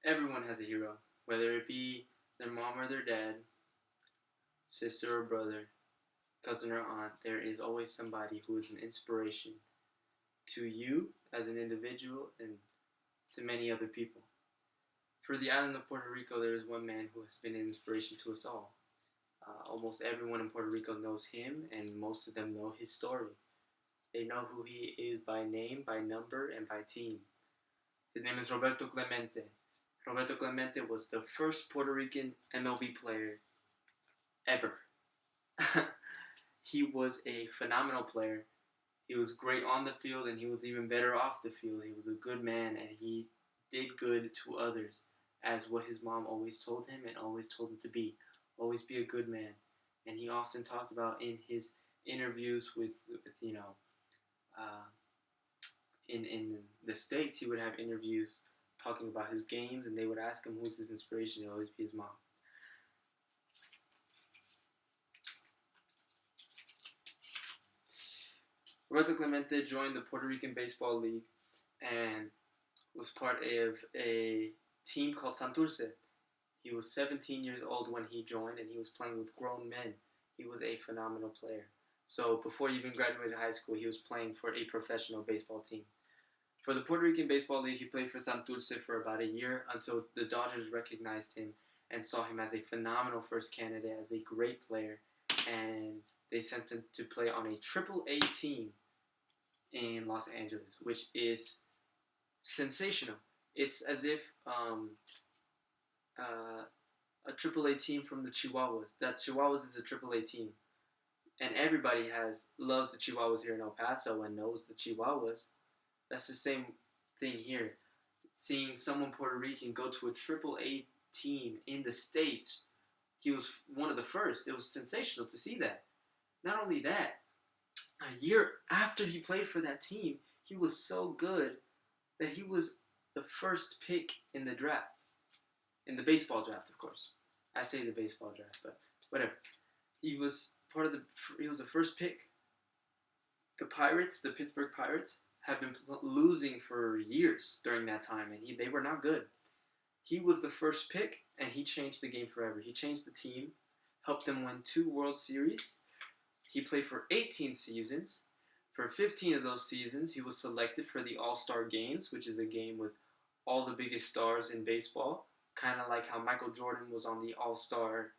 Everyone has a hero, whether it be their mom or their dad, sister or brother, cousin or aunt. There is always somebody who is an inspiration to you as an individual and to many other people. For the island of Puerto Rico, there is one man who has been an inspiration to us all. Almost everyone in Puerto Rico knows him, and most of them know his story. They know who he is by name, by number, and by team. His name is Roberto Clemente. Roberto Clemente was the first Puerto Rican MLB player ever. He was a phenomenal player. He was great on the field, and he was even better off the field. He was a good man, and he did good to others, as what his mom always told him and always told him to be. Always be a good man. And he often talked about in his interviews with uh, in the States, he would have interviews talking about his games, and they would ask him who's his inspiration. It would always be his mom. Roberto Clemente joined the Puerto Rican Baseball League and was part of a team called Santurce. He was 17 years old when he joined, and he was playing with grown men. He was a phenomenal player. So before he even graduated high school, he was playing for a professional baseball team. For the Puerto Rican Baseball League, he played for Santurce for about a year until the Dodgers recognized him and saw him as a phenomenal first candidate, as a great player, and they sent him to play on a Triple-A team in Los Angeles, which is sensational. It's as if a Triple-A team from the Chihuahuas. That Chihuahuas is a Triple-A team, and everybody loves the Chihuahuas here in El Paso and knows the Chihuahuas. That's the same thing here. Seeing someone Puerto Rican go to a Triple-A team in the States, he was one of the first. It was sensational to see that. Not only that, a year after he played for that team, he was so good that he was the first pick in the draft. In the baseball draft, of course. I say the baseball draft, but whatever. He was the first pick. The Pittsburgh Pirates, have been losing for years during that time, and they were not good. He was the first pick, and he changed the game forever. He changed the team, helped them win 2 World Series. He played for 18 seasons. For 15 of those seasons, he was selected for the All-Star Games, which is a game with all the biggest stars in baseball, kind of like how Michael Jordan was on the All-Star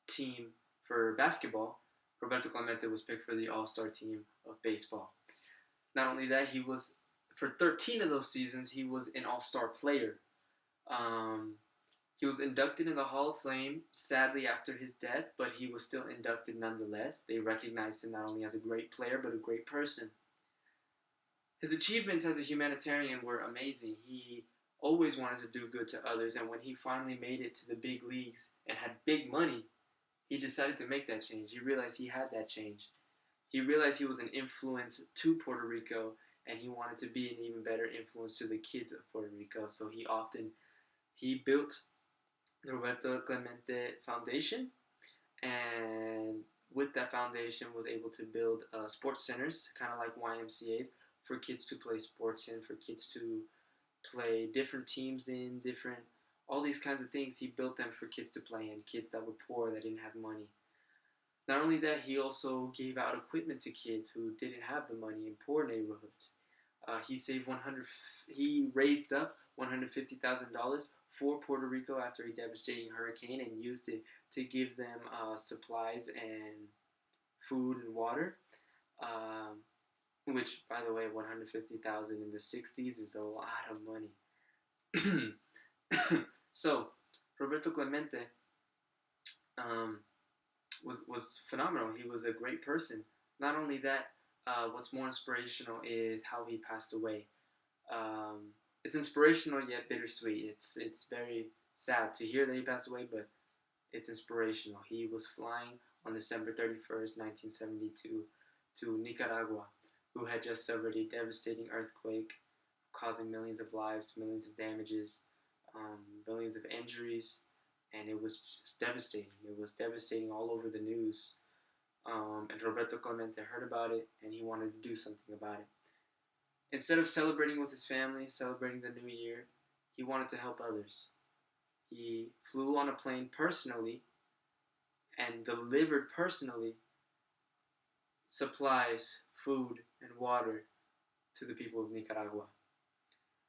team for basketball. Roberto Clemente was picked for the All-Star team of baseball. Not only that, for 13 of those seasons, he was an all-star player. He was inducted in the Hall of Fame, sadly, after his death, but he was still inducted nonetheless. They recognized him not only as a great player, but a great person. His achievements as a humanitarian were amazing. He always wanted to do good to others, and when he finally made it to the big leagues and had big money, he decided to make that change. He realized he had that change. He realized he was an influence to Puerto Rico, and he wanted to be an even better influence to the kids of Puerto Rico. So he built the Roberto Clemente Foundation, and with that foundation was able to build sports centers, kind of like YMCAs, for kids to play sports in, for kids to play different teams in, all these kinds of things. He built them for kids to play in, kids that were poor, that didn't have money. Not only that, he also gave out equipment to kids who didn't have the money in poor neighborhoods. He raised up $150,000 for Puerto Rico after a devastating hurricane and used it to give them supplies and food and water. Which, by the way, $150,000 in the 60s is a lot of money. So, Roberto Clemente was phenomenal. He was a great person. Not only that, what's more inspirational is how he passed away. It's inspirational yet bittersweet. It's very sad to hear that he passed away, but it's inspirational. He was flying on December 31st, 1972 to Nicaragua, who had just suffered a devastating earthquake, causing millions of lives, millions of damages, millions of injuries, and it was just devastating. It was devastating all over the news. And Roberto Clemente heard about it, and he wanted to do something about it. Instead of celebrating with his family, celebrating the new year, He wanted to help others. He flew on a plane personally and delivered personally supplies, food, and water to the people of Nicaragua.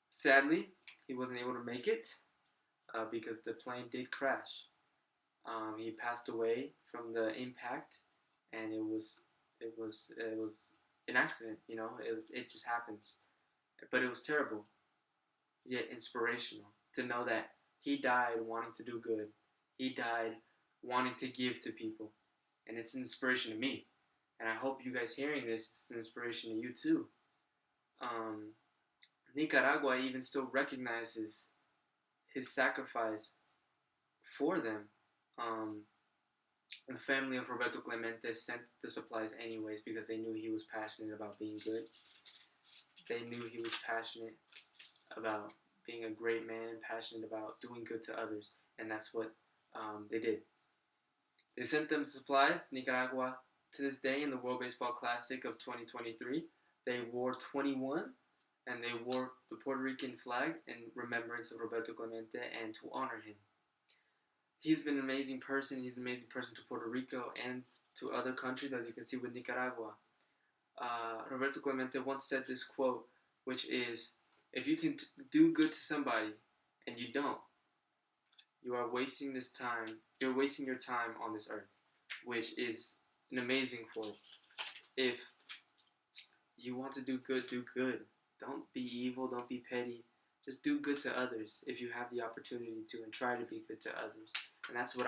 Sadly, he wasn't able to make it because the plane did crash. He passed away from the impact, and it was an accident. It just happens. But it was terrible, yet inspirational to know that he died wanting to do good. He died wanting to give to people, and it's an inspiration to me. And I hope you guys hearing this, it's an inspiration to you too. Um, Nicaragua even still recognizes his sacrifice for them. Um, the family of Roberto Clemente sent the supplies anyways because they knew he was passionate about being good. They knew he was passionate about being a great man, passionate about doing good to others, and that's what they did. They sent them supplies. Nicaragua, to this day, in the World Baseball Classic of 2023, they wore 21, and they wore the Puerto Rican flag in remembrance of Roberto Clemente and to honor him. He's been an amazing person. He's an amazing person to Puerto Rico and to other countries, as you can see with Nicaragua. Roberto Clemente once said this quote, which is, if you do good to somebody and you don't, you are wasting this time. You're wasting your time on this earth, which is an amazing quote. If you want to do good, do good. Don't be evil. Don't be petty. Just do good to others if you have the opportunity to, and try to be good to others. And that's what